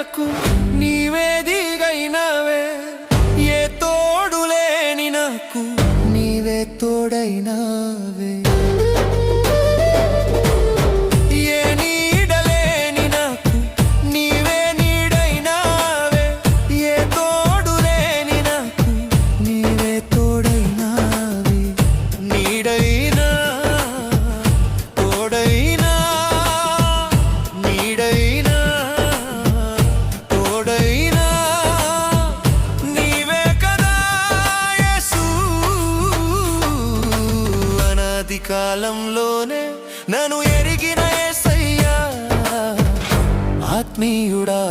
నాకు నీవే దిగైనవే, ఏ తోడులేని నాకు నీవే తోడైనవే, ఏ నీడలేని నాకు నీవే నీడైనవే, ఏ తోడులేని నాకు నీవే తోడైనవే, నీడైనా తోడైనా నీడైనా తోడైనా నీవే కదా యేసు. అనాది కాలంలోనే నన్ను ఎరిగిన యేసయ్యా, ఆత్మీయుడా